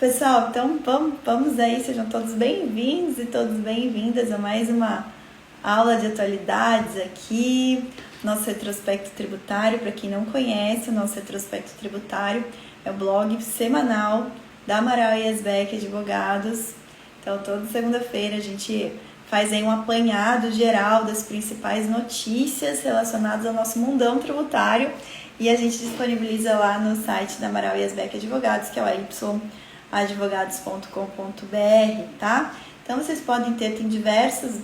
Pessoal, então vamos aí, sejam todos bem-vindos e todas bem-vindas a mais uma aula de atualidades aqui, nosso retrospecto tributário. Para quem não conhece, o nosso retrospecto tributário é o blog semanal da Amaral e Asbeck Advogados. Então, toda segunda-feira a gente faz aí um apanhado geral das principais notícias relacionadas ao nosso mundão tributário e a gente disponibiliza lá no site da Amaral e Asbeck Advogados, que é o advogados.com.br, tá? Então vocês podem tem diversas,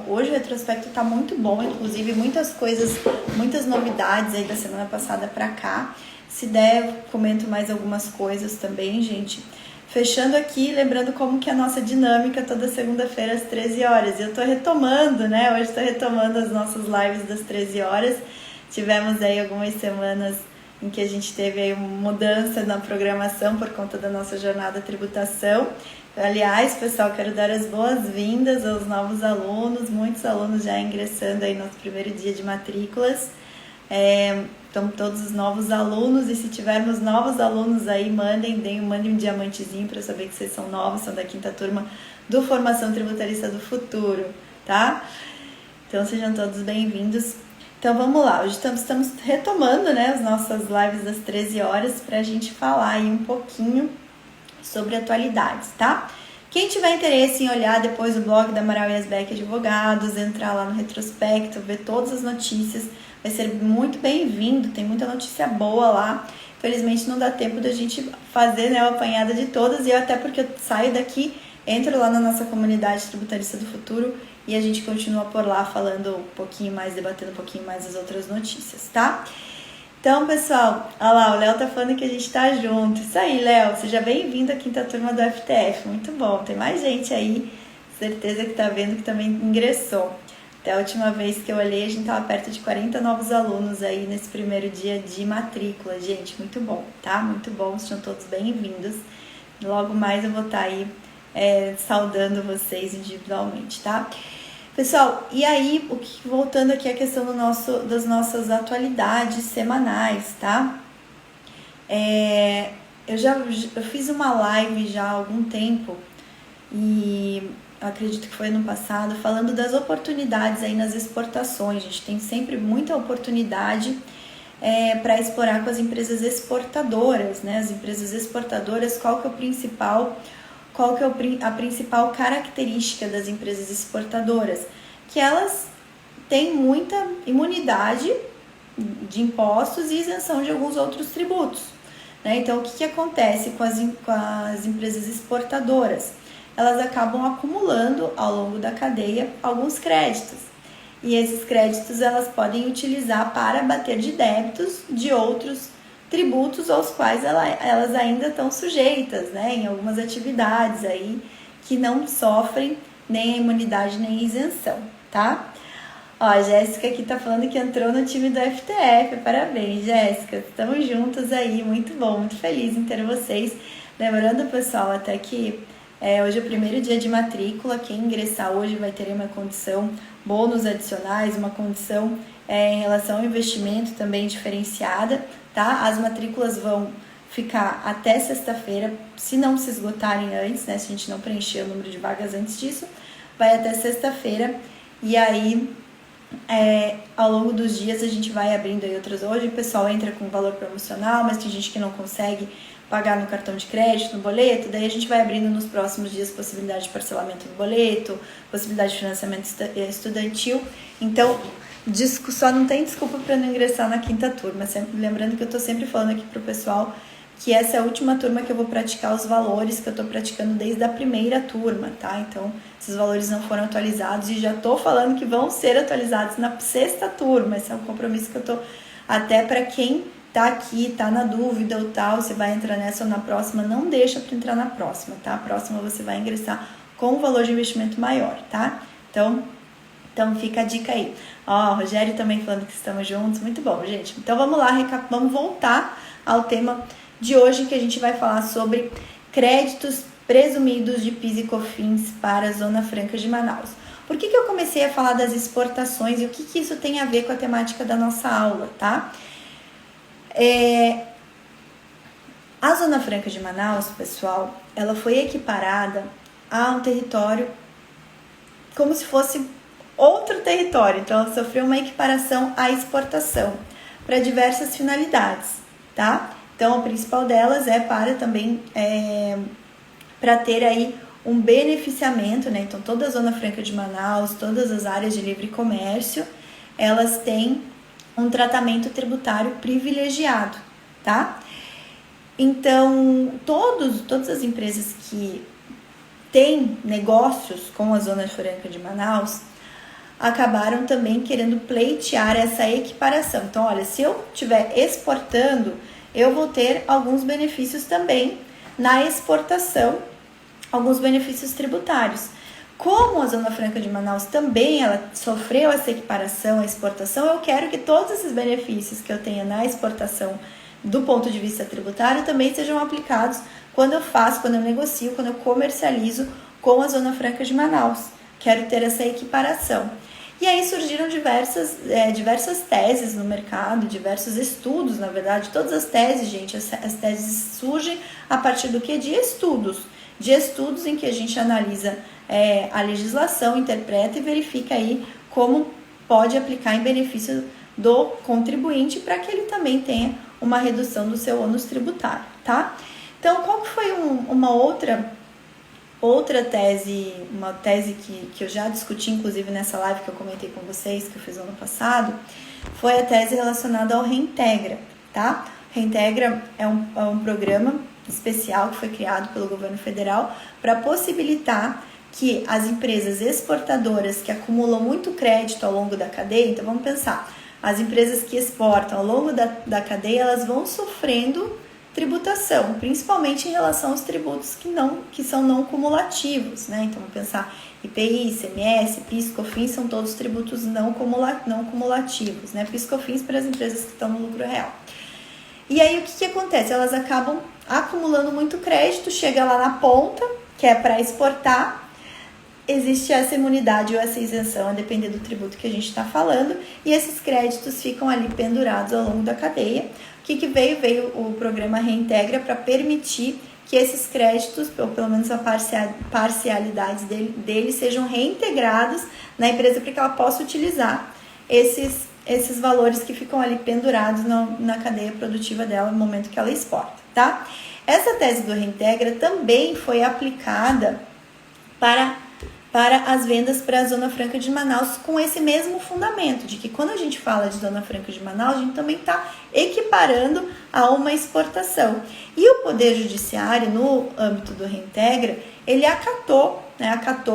hoje o retrospecto tá muito bom, inclusive muitas coisas, muitas novidades aí da semana passada para cá. Se der, comento mais algumas coisas também, gente. Fechando aqui, lembrando como que é a nossa dinâmica toda segunda-feira às 13 horas. Eu tô retomando, né? Hoje tô retomando as nossas lives das 13 horas. Tivemos aí algumas semanas em que a gente teve aí uma mudança na programação por conta da nossa jornada tributação. Aliás, pessoal, quero dar as boas-vindas aos novos alunos, muitos alunos já ingressando aí no primeiro dia de matrículas. Então, todos os novos alunos, e se tivermos novos alunos aí, mandem um diamantezinho para saber que vocês são novos, são da 5ª turma do Formação Tributarista do Futuro, tá? Então, sejam todos bem-vindos. Então vamos lá, hoje estamos retomando, né, as nossas lives das 13 horas para a gente falar aí um pouquinho sobre atualidades, tá? Quem tiver interesse em olhar depois o blog da Amaral e Asbeck Advogados, entrar lá no retrospecto, ver todas as notícias, vai ser muito bem-vindo, tem muita notícia boa lá. Infelizmente não dá tempo da gente fazer, né, a apanhada de todas, e eu até porque eu saio daqui, entro lá na nossa comunidade tributarista do futuro e a gente continua por lá falando um pouquinho mais, debatendo um pouquinho mais as outras notícias, tá? Então, pessoal, olha lá, o Léo tá falando que a gente tá junto. Isso aí, Léo, seja bem-vindo à 5ª turma do FTF, muito bom. Tem mais gente aí, certeza que tá vendo que também ingressou. Até a última vez que eu olhei, a gente tava perto de 40 novos alunos aí nesse primeiro dia de matrícula. Gente, muito bom, tá? Muito bom, sejam todos bem-vindos. Logo mais eu vou estar aí saudando vocês individualmente, tá? Pessoal, e aí, voltando aqui à questão das nossas atualidades semanais, tá? Eu fiz uma live já há algum tempo, e eu acredito que foi ano passado, falando das oportunidades aí nas exportações. A gente tem sempre muita oportunidade para explorar com as empresas exportadoras, né? As empresas exportadoras, qual que é a principal característica das empresas exportadoras? Que elas têm muita imunidade de impostos e isenção de alguns outros tributos, né? Então, o que acontece com as empresas exportadoras? Elas acabam acumulando ao longo da cadeia alguns créditos. E esses créditos elas podem utilizar para abater de débitos de outros tributos aos quais elas ainda estão sujeitas, né, em algumas atividades aí que não sofrem nem a imunidade nem a isenção, tá? Ó, a Jéssica aqui tá falando que entrou no time do FTF, parabéns, Jéssica, estamos juntas aí, muito bom, muito feliz em ter vocês. Lembrando, pessoal, até que hoje é o primeiro dia de matrícula, quem ingressar hoje vai ter uma condição, bônus adicionais, uma condição em relação ao investimento também diferenciada, tá? As matrículas vão ficar até sexta-feira, se não se esgotarem antes, né? Se a gente não preencher o número de vagas antes disso, vai até sexta-feira. E aí, ao longo dos dias, a gente vai abrindo aí outras. Hoje o pessoal entra com valor promocional, mas tem gente que não consegue pagar no cartão de crédito, no boleto, daí a gente vai abrindo nos próximos dias possibilidade de parcelamento do boleto, possibilidade de financiamento estudantil. Então, só não tem desculpa para não ingressar na 5ª turma. Sempre lembrando que eu estou sempre falando aqui para o pessoal que essa é a última turma que eu vou praticar os valores que eu estou praticando desde a primeira turma, tá? Então, esses valores não foram atualizados e já estou falando que vão ser atualizados na 6ª turma. Esse é um compromisso que eu estou até para quem tá aqui, tá na dúvida ou tal, você vai entrar nessa ou na próxima, não deixa para entrar na próxima, tá? A próxima você vai ingressar com um valor de investimento maior, tá? Então fica a dica aí. Ó, Rogério também falando que estamos juntos, muito bom, gente. Então vamos lá, vamos voltar ao tema de hoje, que a gente vai falar sobre créditos presumidos de PIS e COFINS para a Zona Franca de Manaus. Por que eu comecei a falar das exportações e o que isso tem a ver com a temática da nossa aula, tá? A Zona Franca de Manaus, pessoal, ela foi equiparada a um território como se fosse outro território. Então, ela sofreu uma equiparação à exportação para diversas finalidades, tá? Então, a principal delas é para também para ter aí um beneficiamento, né? Então, toda a Zona Franca de Manaus, todas as áreas de livre comércio, elas têm um tratamento tributário privilegiado, tá? Então, todas as empresas que têm negócios com a Zona Franca de Manaus acabaram também querendo pleitear essa equiparação. Então, olha, se eu estiver exportando, eu vou ter alguns benefícios também na exportação, alguns benefícios tributários. Como a Zona Franca de Manaus também ela sofreu essa equiparação à exportação, eu quero que todos esses benefícios que eu tenha na exportação do ponto de vista tributário também sejam aplicados quando eu negocio, quando eu comercializo com a Zona Franca de Manaus. Quero ter essa equiparação. E aí surgiram diversas teses no mercado, diversos estudos, na verdade. Todas as teses, gente, as teses surgem a partir do quê? De estudos em que a gente analisa a legislação, interpreta e verifica aí como pode aplicar em benefício do contribuinte para que ele também tenha uma redução do seu ônus tributário, tá? Então, qual que foi uma outra tese, uma tese que eu já discuti, inclusive nessa live que eu comentei com vocês, que eu fiz no ano passado, foi a tese relacionada ao Reintegra, tá? Reintegra é um programa especial que foi criado pelo governo federal para possibilitar que as empresas exportadoras que acumulam muito crédito ao longo da cadeia, então vamos pensar, as empresas que exportam ao longo da cadeia, elas vão sofrendo tributação, principalmente em relação aos tributos que são não cumulativos, né? Então, vamos pensar IPI, ICMS, PIS, COFINS, são todos tributos não cumulativos, né? PIS, COFINS para as empresas que estão no lucro real. E aí, o que acontece? Elas acabam acumulando muito crédito, chega lá na ponta, que é para exportar, existe essa imunidade ou essa isenção, a depender do tributo que a gente está falando, e esses créditos ficam ali pendurados ao longo da cadeia. O que veio? Veio o programa Reintegra para permitir que esses créditos, ou pelo menos a parcialidade deles, sejam reintegrados na empresa para que ela possa utilizar esses valores que ficam ali pendurados na cadeia produtiva dela no momento que ela exporta, tá? Essa tese do Reintegra também foi aplicada para as vendas para a Zona Franca de Manaus, com esse mesmo fundamento, de que quando a gente fala de Zona Franca de Manaus, a gente também está equiparando a uma exportação. E o Poder Judiciário, no âmbito do Reintegra, ele acatou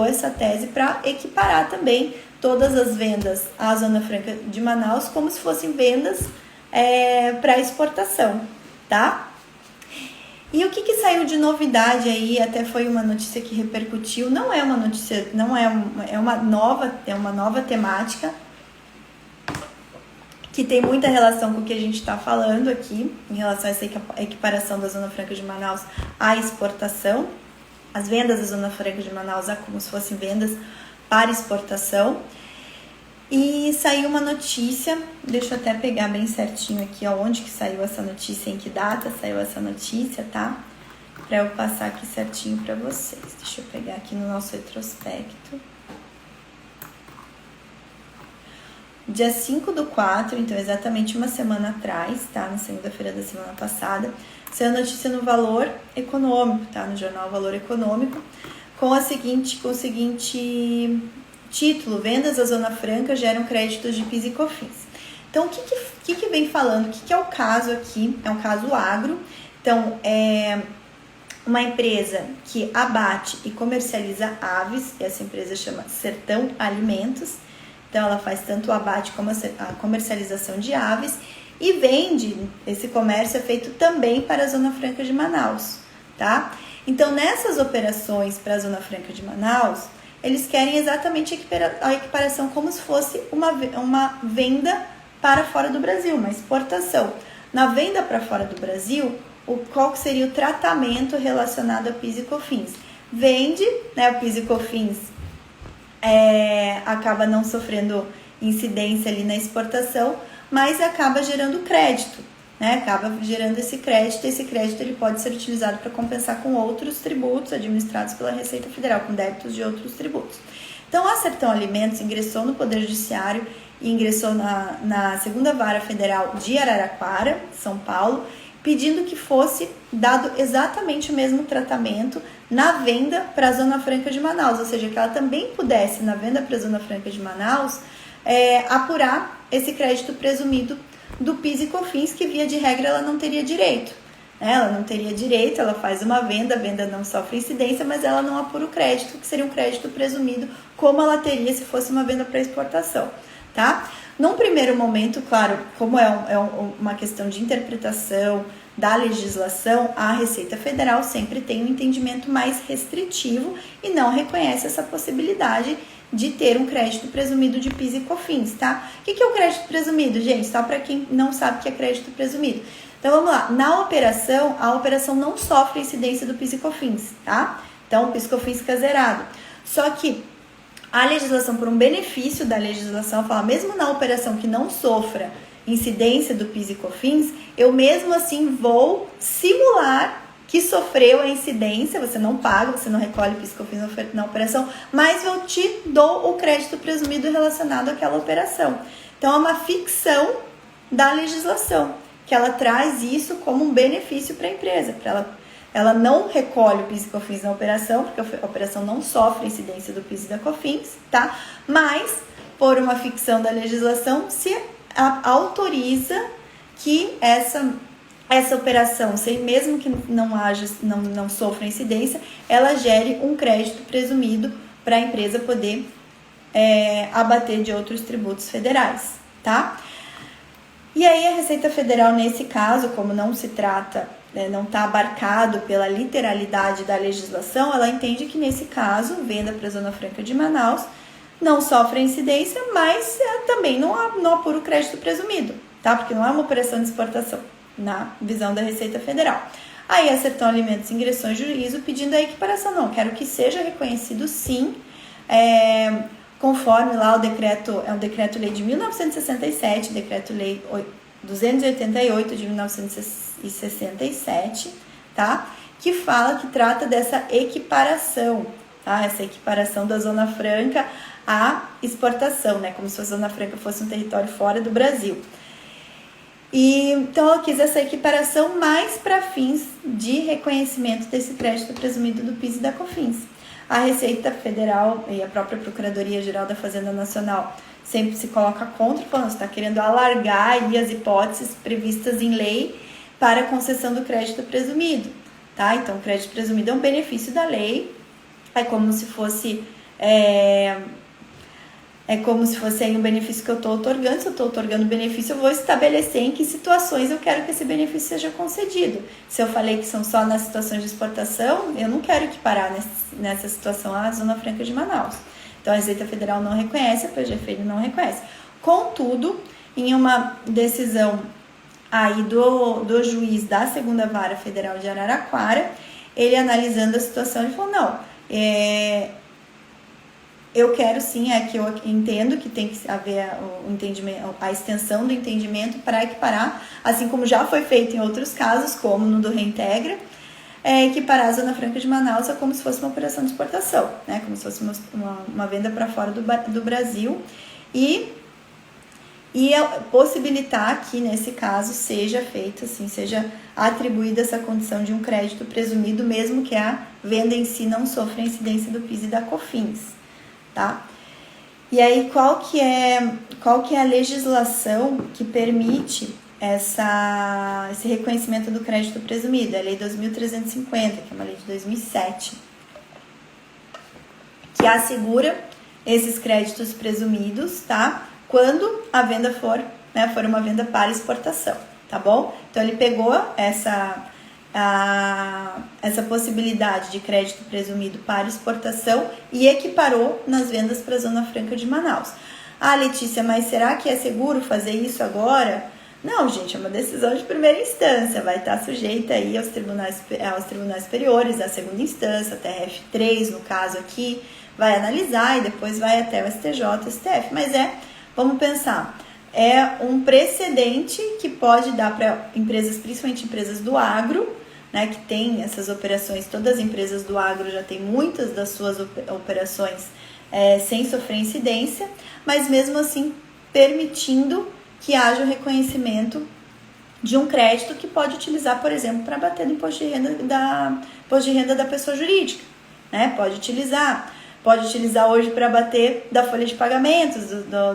essa tese para equiparar também todas as vendas à Zona Franca de Manaus como se fossem vendas para exportação, tá? E o que saiu de novidade aí, até foi uma notícia que repercutiu, não é uma notícia, é uma nova temática que tem muita relação com o que a gente está falando aqui, em relação a essa equiparação da Zona Franca de Manaus à exportação, as vendas da Zona Franca de Manaus como se fossem vendas para exportação. E saiu uma notícia, deixa eu até pegar bem certinho aqui, ó, onde que saiu essa notícia, em que data saiu essa notícia, tá? Para eu passar aqui certinho para vocês. Deixa eu pegar aqui no nosso retrospecto. Dia 5/4, então exatamente uma semana atrás, tá? Na segunda-feira da semana passada, saiu a notícia no Valor Econômico, tá? No jornal Valor Econômico, com o seguinte título: vendas da Zona Franca geram créditos de PIS e COFINS. Então, o que vem falando? O que é o caso aqui? É um caso agro. Então, é uma empresa que abate e comercializa aves, e essa empresa chama Sertão Alimentos. Então, ela faz tanto o abate como a comercialização de aves e vende, esse comércio é feito também para a Zona Franca de Manaus, tá? Então, nessas operações para a Zona Franca de Manaus, eles querem exatamente a equiparação como se fosse uma venda para fora do Brasil, uma exportação. Na venda para fora do Brasil, qual seria o tratamento relacionado a PIS e COFINS? Vende, né, o PIS e COFINS acaba não sofrendo incidência ali na exportação, mas acaba gerando crédito, né, acaba gerando esse crédito. Esse crédito ele pode ser utilizado para compensar com outros tributos administrados pela Receita Federal, com débitos de outros tributos. Então, a Sertão Alimentos ingressou no Poder Judiciário e ingressou na Segunda Vara Federal de Araraquara, São Paulo, pedindo que fosse dado exatamente o mesmo tratamento na venda para a Zona Franca de Manaus, ou seja, que ela também pudesse, na venda para a Zona Franca de Manaus, apurar esse crédito presumido do PIS e COFINS, que via de regra ela não teria direito. Ela não teria direito, ela faz uma venda, a venda não sofre incidência, mas ela não apura o crédito, que seria um crédito presumido, como ela teria se fosse uma venda para exportação, tá? Num primeiro momento, claro, como é uma questão de interpretação da legislação, a Receita Federal sempre tem um entendimento mais restritivo e não reconhece essa possibilidade de ter um crédito presumido de PIS e COFINS, tá? O que é o crédito presumido, gente? Só para quem não sabe o que é crédito presumido. Então, vamos lá. Na operação, a operação não sofre incidência do PIS e COFINS, tá? Então, o PIS e COFINS fica zerado. Só que a legislação, por um benefício da legislação, fala, mesmo na operação que não sofra incidência do PIS e COFINS, eu mesmo assim vou simular que sofreu a incidência, você não paga, você não recolhe PIS e COFINS na operação, mas eu te dou o crédito presumido relacionado àquela operação. Então, é uma ficção da legislação, que ela traz isso como um benefício para a empresa, ela não recolhe o PIS e COFINS na operação, porque a operação não sofre incidência do PIS e da COFINS, tá? Mas, por uma ficção da legislação, se autoriza que essa operação, mesmo que não sofra incidência, ela gere um crédito presumido para a empresa poder abater de outros tributos federais, tá? E aí a Receita Federal, nesse caso, como não se trata, não está abarcado pela literalidade da legislação, ela entende que nesse caso, venda para a Zona Franca de Manaus, não sofre incidência, mas também não apura o crédito presumido, tá? Porque não é uma operação de exportação, na visão da Receita Federal. Aí a Sertão Alimentos ingressou em juízo pedindo a equiparação. Não, quero que seja reconhecido sim, conforme lá o decreto, é um decreto-lei de 1967, decreto-lei 288 de 1967, tá? Que trata dessa equiparação, tá? Essa equiparação da Zona Franca à exportação, né? Como se a Zona Franca fosse um território fora do Brasil. E então ela quis essa equiparação mais para fins de reconhecimento desse crédito presumido do PIS e da COFINS. A Receita Federal e a própria Procuradoria-Geral da Fazenda Nacional sempre se coloca contra, falando que está querendo alargar aí as hipóteses previstas em lei para a concessão do crédito presumido, tá? Então, o crédito presumido é um benefício da lei, é como se fosse aí um benefício que eu estou otorgando. Se eu estou otorgando benefício, eu vou estabelecer em que situações eu quero que esse benefício seja concedido. Se eu falei que são só nas situações de exportação, eu não quero equiparar nessa situação a Zona Franca de Manaus. Então, a Receita Federal não reconhece, a PGFN não reconhece. Contudo, em uma decisão aí do juiz da Segunda Vara Federal de Araraquara, ele analisando a situação, ele falou, não, eu quero sim, que eu entendo que tem que haver o entendimento, a extensão do entendimento para equiparar, assim como já foi feito em outros casos, como no do Reintegra, equiparar a Zona Franca de Manaus como se fosse uma operação de exportação, né? Como se fosse uma venda para fora do Brasil e possibilitar que, nesse caso, seja feita, assim, seja atribuída essa condição de um crédito presumido, mesmo que a venda em si não sofra a incidência do PIS e da COFINS. Tá? E aí, qual que é a legislação que permite esse reconhecimento do crédito presumido? É a Lei 2.350, que é uma lei de 2007, que assegura esses créditos presumidos, tá? Quando a venda for uma venda para exportação, tá bom? Então, ele pegou essa possibilidade de crédito presumido para exportação e equiparou nas vendas para a Zona Franca de Manaus. Ah, Letícia, mas será que é seguro fazer isso agora? Não, gente, é uma decisão de primeira instância, vai estar sujeita aí aos tribunais superiores, à segunda instância, até TRF3, no caso aqui, vai analisar e depois vai até o STJ, STF. Mas vamos pensar, é um precedente que pode dar para empresas, principalmente empresas do agro, né, que tem essas operações. Todas as empresas do agro já têm muitas das suas operações sem sofrer incidência, mas mesmo assim permitindo que haja o reconhecimento de um crédito que pode utilizar, por exemplo, para bater no imposto de renda da pessoa jurídica, né? Pode utilizar hoje para bater da folha de pagamentos,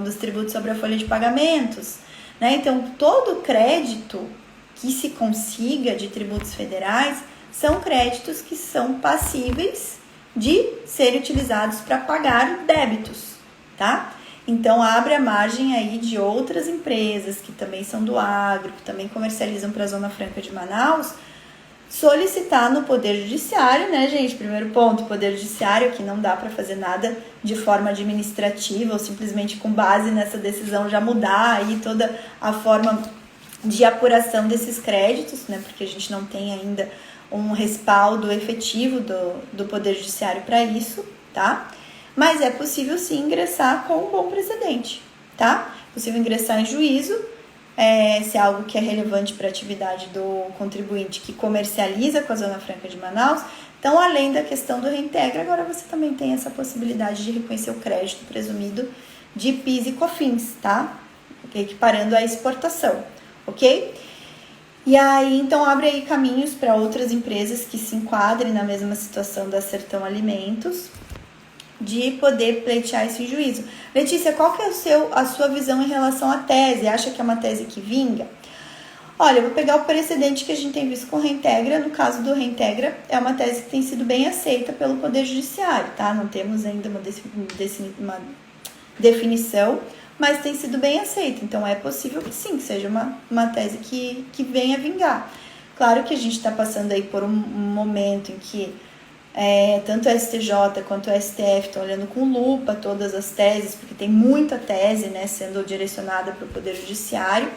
dos tributos sobre a folha de pagamentos, né? Então, todo crédito que se consiga de tributos federais são créditos que são passíveis de serem utilizados para pagar débitos, tá? Então, abre a margem aí de outras empresas que também são do agro, que também comercializam para a Zona Franca de Manaus, solicitar no Poder Judiciário, né, gente? Primeiro ponto, Poder Judiciário, que não dá para fazer nada de forma administrativa ou simplesmente com base nessa decisão já mudar aí toda a forma de apuração desses créditos, né? Porque a gente não tem ainda um respaldo efetivo do Poder Judiciário para isso, tá? Mas é possível sim ingressar com um bom precedente, tá? É possível ingressar em juízo, se é algo que é relevante para a atividade do contribuinte que comercializa com a Zona Franca de Manaus. Então, além da questão do reintegra, agora você também tem essa possibilidade de reconhecer o crédito presumido de PIS e COFINS, tá? Equiparando a exportação, ok? E aí, então, abre aí caminhos para outras empresas que se enquadrem na mesma situação da Sertão Alimentos, de poder pleitear esse juízo. Letícia, qual que é a sua visão em relação à tese? Acha que é uma tese que vinga? Olha, eu vou pegar o precedente que a gente tem visto com o Reintegra. No caso do Reintegra, é uma tese que tem sido bem aceita pelo Poder Judiciário, tá? Não temos ainda uma definição, mas tem sido bem aceita. Então, é possível que sim, que seja uma tese que venha vingar. Claro que a gente está passando aí por um momento em que tanto o STJ quanto o STF estão olhando com lupa todas as teses, porque tem muita tese, né, sendo direcionada para o Poder Judiciário,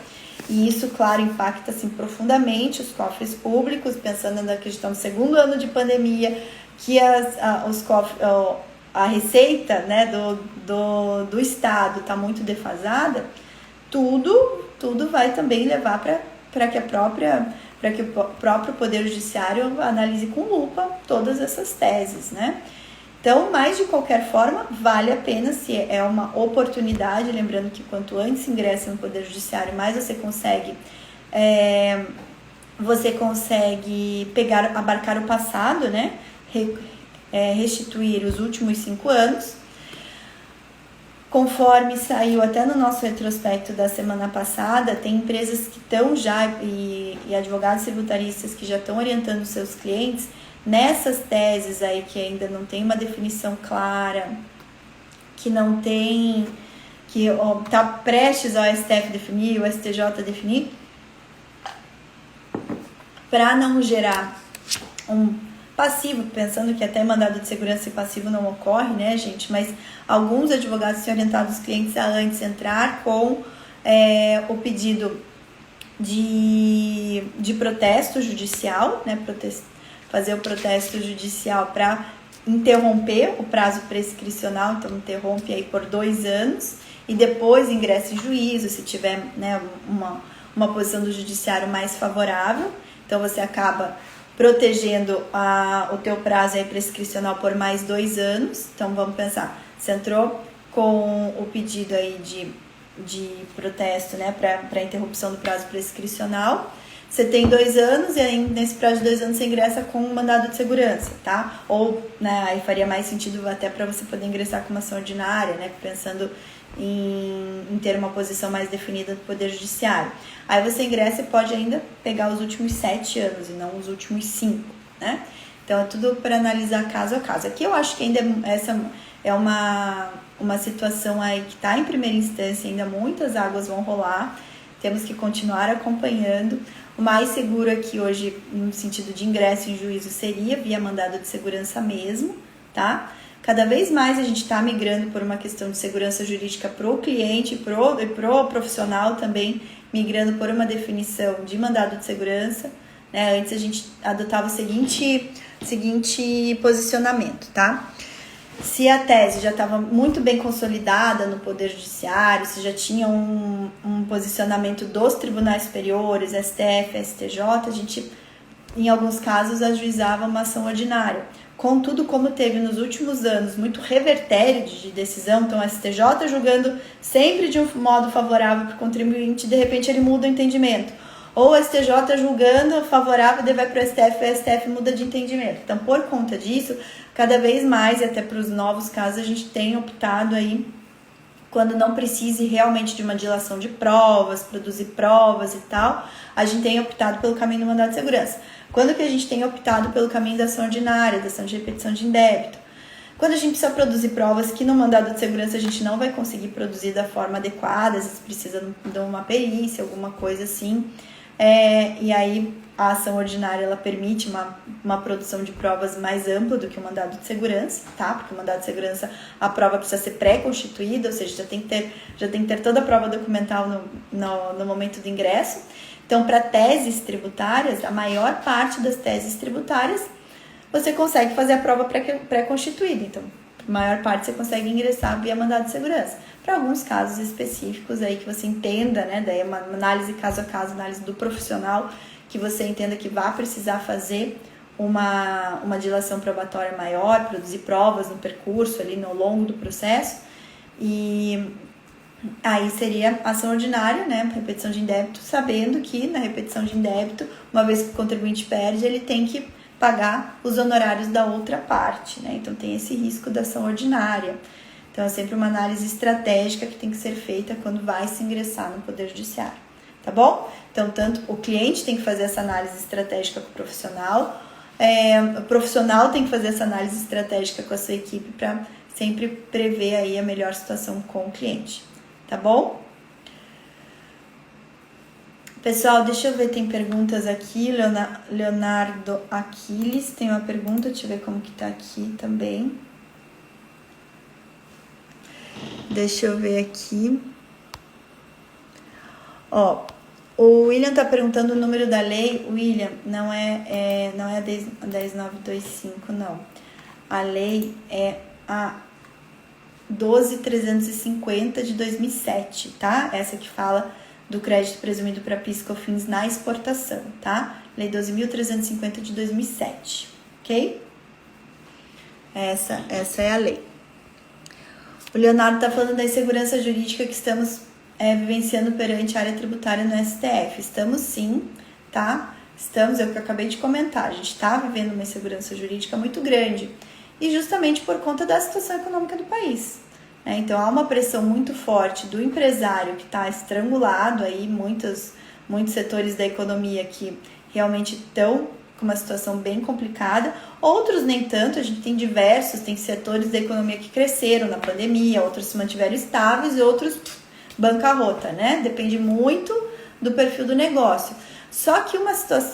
e isso, claro, impacta assim, profundamente os cofres públicos, pensando na questão do segundo ano de pandemia, que a receita, né, do Estado está muito defasada, tudo vai também levar para que o próprio Poder Judiciário analise com lupa todas essas teses, né? Então, mas de qualquer forma, vale a pena, se é uma oportunidade, lembrando que quanto antes ingressa no Poder Judiciário, mais você consegue abarcar o passado, né? Restituir os últimos 5 anos. Conforme saiu até no nosso retrospecto da semana passada, tem empresas que estão já, e advogados tributaristas que já estão orientando seus clientes nessas teses aí que ainda não tem uma definição clara, que não tem, que está prestes ao STF definir, o STJ definir, para não gerar um passivo, pensando que até mandado de segurança e passivo não ocorre, né, gente? Mas alguns advogados têm orientado os clientes a antes entrar com o pedido de protesto judicial, né? Fazer o protesto judicial para interromper o prazo prescricional, então interrompe aí por 2 anos e depois ingressa em juízo, se tiver, né, uma posição do judiciário mais favorável. Então você acaba protegendo o teu prazo aí prescricional por mais 2 anos. Então vamos pensar, você entrou com o pedido aí de protesto, né, para interrupção do prazo prescricional, você tem 2 anos e aí nesse prazo de 2 anos você ingressa com um mandado de segurança, tá? Ou, né, aí faria mais sentido até para você poder ingressar com uma ação ordinária, né, pensando em ter uma posição mais definida do Poder Judiciário. Aí você ingressa e pode ainda pegar os últimos 7 anos e não os últimos 5, né? Então é tudo para analisar caso a caso. Aqui eu acho que ainda essa é uma situação aí que está em primeira instância, ainda muitas águas vão rolar, temos que continuar acompanhando. O mais seguro aqui hoje, no sentido de ingresso em juízo, seria via mandado de segurança mesmo, tá? Cada vez mais a gente está migrando por uma questão de segurança jurídica para o cliente e pro profissional também, migrando por uma definição de mandado de segurança, né? Antes a gente adotava o seguinte posicionamento, tá? se a tese já estava muito bem consolidada no Poder Judiciário, se já tinha um posicionamento dos tribunais superiores, STF, STJ, a gente, em alguns casos, ajuizava uma ação ordinária. Contudo, como teve nos últimos anos muito revertério de decisão, então o STJ julgando sempre de um modo favorável para o contribuinte, de repente ele muda o entendimento. Ou o STJ julgando favorável, daí vai para o STF, e o STF muda de entendimento. Então, por conta disso, cada vez mais, e até para os novos casos, a gente tem optado aí, quando não precise realmente de uma dilação de provas, produzir provas e tal, a gente tem optado pelo caminho do mandado de segurança. Quando que a gente tem optado pelo caminho da ação ordinária, da ação de repetição de indébito? Quando a gente precisa produzir provas que no mandado de segurança a gente não vai conseguir produzir da forma adequada, às vezes precisa de uma perícia, alguma coisa assim, e aí a ação ordinária ela permite uma produção de provas mais ampla do que o mandado de segurança, tá? Porque o mandado de segurança, a prova precisa ser pré-constituída, ou seja, já tem que ter toda a prova documental no momento do ingresso. Então, para teses tributárias, a maior parte das teses tributárias, você consegue fazer a prova pré-constituída. Então, a maior parte você consegue ingressar via mandado de segurança. Para alguns casos específicos aí que você entenda, né? Daí é uma análise caso a caso, análise do profissional, que você entenda que vai precisar fazer uma dilação probatória maior, produzir provas no percurso ali no longo do processo. E aí seria ação ordinária, né, repetição de indébito, sabendo que na repetição de indébito, uma vez que o contribuinte perde, ele tem que pagar os honorários da outra parte, né? Então tem esse risco da ação ordinária. Então é sempre uma análise estratégica que tem que ser feita quando vai se ingressar no Poder Judiciário, tá bom? Então tanto o cliente tem que fazer essa análise estratégica com o profissional tem que fazer essa análise estratégica com a sua equipe para sempre prever aí a melhor situação com o cliente. Tá bom? Pessoal, deixa eu ver, tem perguntas aqui. Leonardo Aquiles tem uma pergunta, deixa eu ver como que tá aqui também. Deixa eu ver aqui. Ó, o William tá perguntando o número da lei. William, não é a 10925, não. A lei é a 12.350 de 2007, tá? Essa que fala do crédito presumido para PIS e COFINS na exportação, tá? Lei 12.350 de 2007, ok? Essa é a lei. O Leonardo tá falando da insegurança jurídica que estamos vivenciando perante a área tributária no STF. Estamos sim, tá? Estamos, é o que eu acabei de comentar, a gente tá vivendo uma insegurança jurídica muito grande. E justamente por conta da situação econômica do país. Então, há uma pressão muito forte do empresário que está estrangulado, aí, muitos setores da economia que realmente estão com uma situação bem complicada, outros nem tanto, a gente tem setores da economia que cresceram na pandemia, outros se mantiveram estáveis e outros bancarrota, né? Depende muito do perfil do negócio. Só que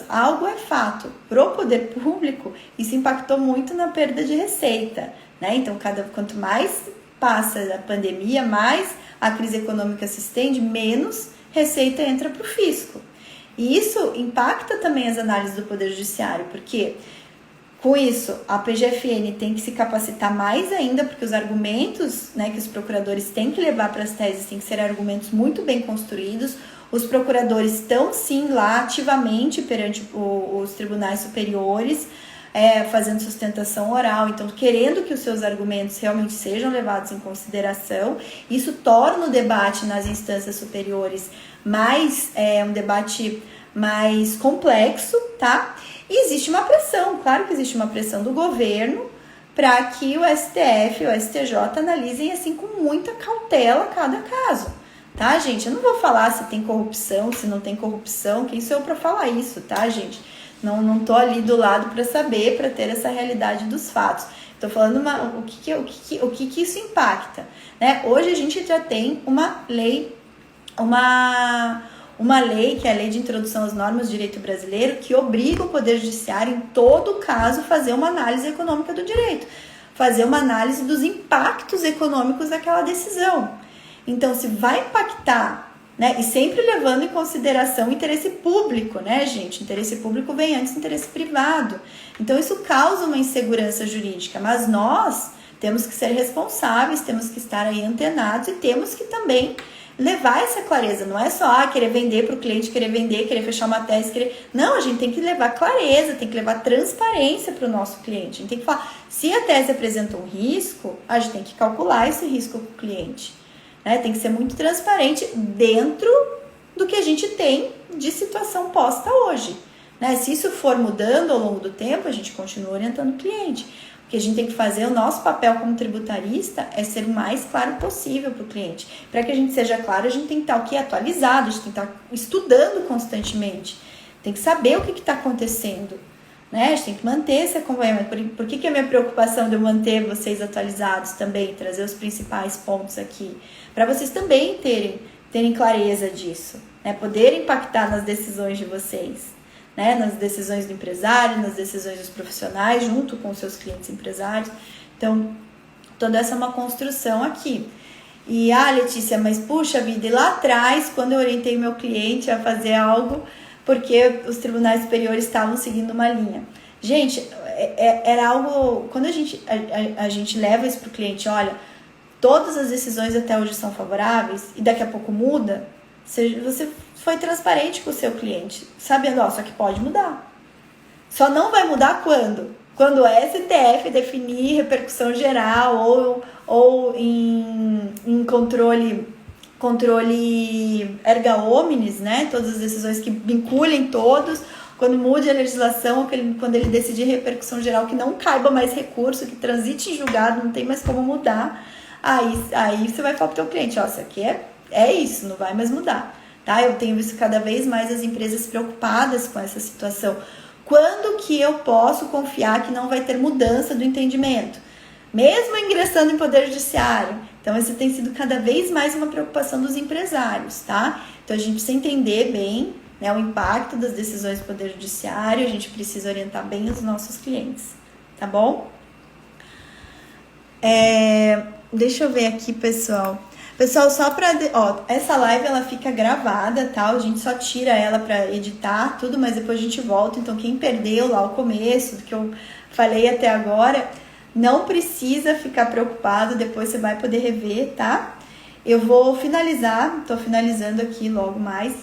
algo é fato, pro poder público, isso impactou muito na perda de receita, né? Então, quanto mais passa a pandemia, mais a crise econômica se estende, menos receita entra para o fisco. E isso impacta também as análises do Poder Judiciário, porque com isso a PGFN tem que se capacitar mais ainda, porque os argumentos, né, que os procuradores têm que levar para as teses têm que ser argumentos muito bem construídos. Os procuradores estão sim lá ativamente perante os tribunais superiores, fazendo sustentação oral, então querendo que os seus argumentos realmente sejam levados em consideração. Isso torna o debate nas instâncias superiores um debate mais complexo, tá? E existe uma pressão, claro que existe uma pressão do governo para que o STF e o STJ analisem assim com muita cautela cada caso. Tá, gente? Eu não vou falar se tem corrupção, se não tem corrupção, quem sou eu para falar isso, tá, gente? Não tô ali do lado para saber, para ter essa realidade dos fatos. Tô falando o que isso impacta, né? Hoje a gente já tem uma lei que é a Lei de Introdução às Normas do Direito Brasileiro, que obriga o Poder Judiciário, em todo caso, a fazer uma análise econômica do direito, fazer uma análise dos impactos econômicos daquela decisão. Então, se vai impactar, né, e sempre levando em consideração o interesse público, né, gente? O interesse público vem antes do interesse privado. Então, isso causa uma insegurança jurídica, mas nós Temos que ser responsáveis, temos que estar aí antenados e temos que também levar essa clareza. Não é só querer vender para o cliente, querer vender, querer fechar uma tese, querer... Não, a gente tem que levar clareza, tem que levar transparência para o nosso cliente. A gente tem que falar, se a tese apresenta um risco, a gente tem que calcular esse risco com o cliente. Né? Tem que ser muito transparente dentro do que a gente tem de situação posta hoje. Né? Se isso for mudando ao longo do tempo, a gente continua orientando o cliente. O que a gente tem que fazer, o nosso papel como tributarista é ser o mais claro possível para o cliente. Para que a gente seja claro, a gente tem que estar atualizado, a gente tem que estar estudando constantemente. Tem que saber o que está acontecendo. Né? A gente tem que manter esse acompanhamento. Por que é a minha preocupação de eu manter vocês atualizados também, trazer os principais pontos aqui? Para vocês também terem clareza disso, né? Poderem impactar nas decisões de vocês. Né, nas decisões do empresário, nas decisões dos profissionais, junto com os seus clientes empresários. Então, toda essa é uma construção aqui. E, Letícia, mas puxa vida, e lá atrás, quando eu orientei meu cliente a fazer algo, porque os tribunais superiores estavam seguindo uma linha. Gente, era algo... Quando a gente leva isso para o cliente, olha, todas as decisões até hoje são favoráveis, e daqui a pouco muda, você foi transparente com o seu cliente, sabendo, só que pode mudar. Só não vai mudar quando? Quando o STF definir repercussão geral ou em controle erga omnes, né? Todas as decisões que vinculem todos, quando mude a legislação, quando ele decidir repercussão geral, que não caiba mais recurso, que transite em julgado, não tem mais como mudar, aí você vai falar para o teu cliente, isso aqui é isso, não vai mais mudar. Tá? Eu tenho visto cada vez mais as empresas preocupadas com essa situação. Quando que eu posso confiar que não vai ter mudança do entendimento? Mesmo ingressando em poder judiciário. Então, isso tem sido cada vez mais uma preocupação dos empresários, tá? Então, a gente precisa entender bem, né, o impacto das decisões do poder judiciário, a gente precisa orientar bem os nossos clientes, tá bom? Deixa eu ver aqui, pessoal. Pessoal, só pra... essa live ela fica gravada, tá? A gente só tira ela pra editar tudo, mas depois a gente volta. Então, quem perdeu lá o começo do que eu falei até agora, não precisa ficar preocupado, depois você vai poder rever, tá? Eu vou finalizar, tô finalizando aqui logo mais.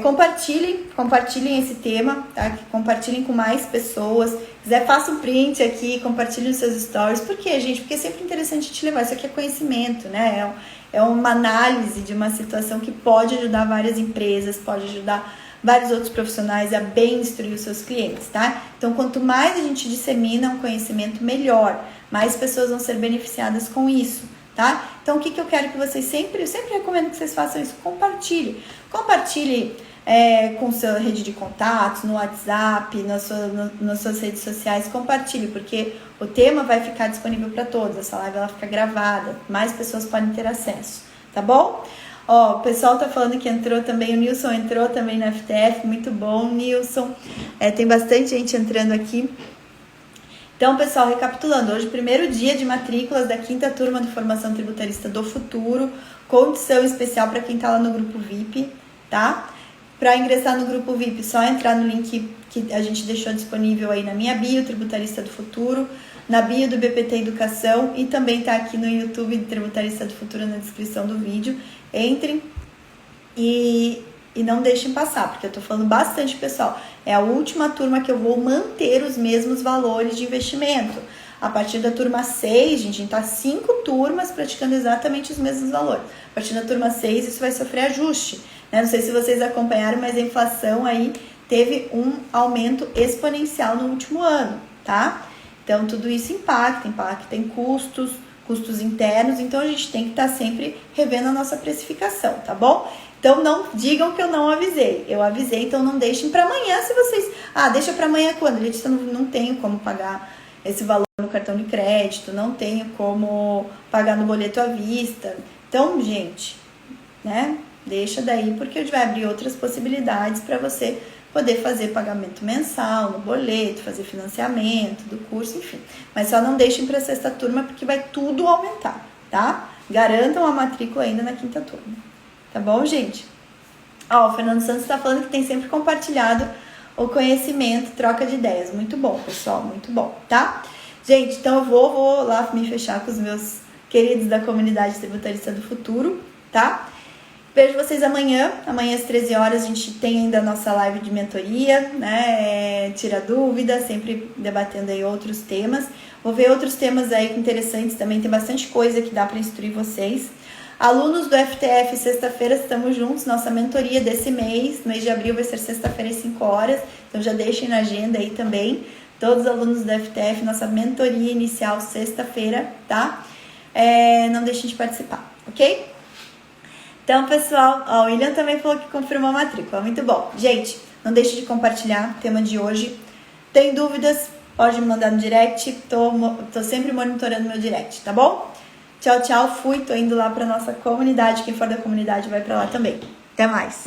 Compartilhem esse tema, tá? Compartilhem com mais pessoas. Se quiser, faça um print aqui, compartilhem os seus stories. Por quê, gente? Porque é sempre interessante te levar. Isso aqui é conhecimento, né? É uma análise de uma situação que pode ajudar várias empresas, pode ajudar vários outros profissionais a bem instruir os seus clientes, tá? Então, quanto mais a gente dissemina um conhecimento, melhor. Mais pessoas vão ser beneficiadas com isso, tá? Então, o que eu quero que vocês eu sempre recomendo que vocês façam isso, compartilhe com sua rede de contatos, no WhatsApp, nas suas redes sociais, compartilhe, porque o tema vai ficar disponível para todos, essa live ela fica gravada, mais pessoas podem ter acesso, tá bom? O pessoal tá falando que entrou também, o Nilson entrou também na FTF, muito bom, Nilson, tem bastante gente entrando aqui. Então, pessoal, recapitulando, hoje, primeiro dia de matrículas da 5ª turma de formação tributarista do futuro, condição especial para quem está lá no grupo VIP, tá? Para ingressar no grupo VIP, só entrar no link que a gente deixou disponível aí na minha bio, Tributarista do Futuro, na bio do BPT Educação e também tá aqui no YouTube do Tributarista do Futuro na descrição do vídeo. Entrem e não deixem passar, porque eu tô falando bastante, pessoal. É a última turma que eu vou manter os mesmos valores de investimento. A partir da turma 6, gente tá 5 turmas praticando exatamente os mesmos valores. A partir da turma 6, isso vai sofrer ajuste. Não sei se vocês acompanharam, mas a inflação aí teve um aumento exponencial no último ano, tá? Então, tudo isso impacta em custos internos, então a gente tem que estar sempre revendo a nossa precificação, tá bom? Então, não digam que eu não avisei. Eu avisei, então não deixem para amanhã se vocês... deixa para amanhã quando? Letícia, não tenho como pagar esse valor no cartão de crédito, não tenho como pagar no boleto à vista. Então, gente, né? Deixa daí, porque a gente vai abrir outras possibilidades para você poder fazer pagamento mensal no boleto, fazer financiamento do curso, enfim. Mas só não deixem para a 6ª turma, porque vai tudo aumentar, tá? Garantam a matrícula ainda na 5ª turma. Tá bom, gente? O Fernando Santos está falando que tem sempre compartilhado o conhecimento, troca de ideias. Muito bom, pessoal, muito bom, tá? Gente, então eu vou lá me fechar com os meus queridos da comunidade tributarista do futuro, tá? Vejo vocês amanhã às 13 horas, a gente tem ainda a nossa live de mentoria, né, tira dúvidas, sempre debatendo aí outros temas. Vou ver outros temas aí interessantes também, tem bastante coisa que dá para instruir vocês. Alunos do FTF, sexta-feira estamos juntos, nossa mentoria desse mês de abril vai ser sexta-feira às 5 horas, então já deixem na agenda aí também, todos os alunos do FTF, nossa mentoria inicial sexta-feira, tá? Não deixem de participar, ok? Então, pessoal, ó, o William também falou que confirmou a matrícula. Muito bom. Gente, não deixe de compartilhar o tema de hoje. Tem dúvidas? Pode me mandar no direct. Tô sempre monitorando meu direct, tá bom? Tchau, tchau. Fui. Tô indo lá pra nossa comunidade. Quem for da comunidade vai pra lá também. Até mais.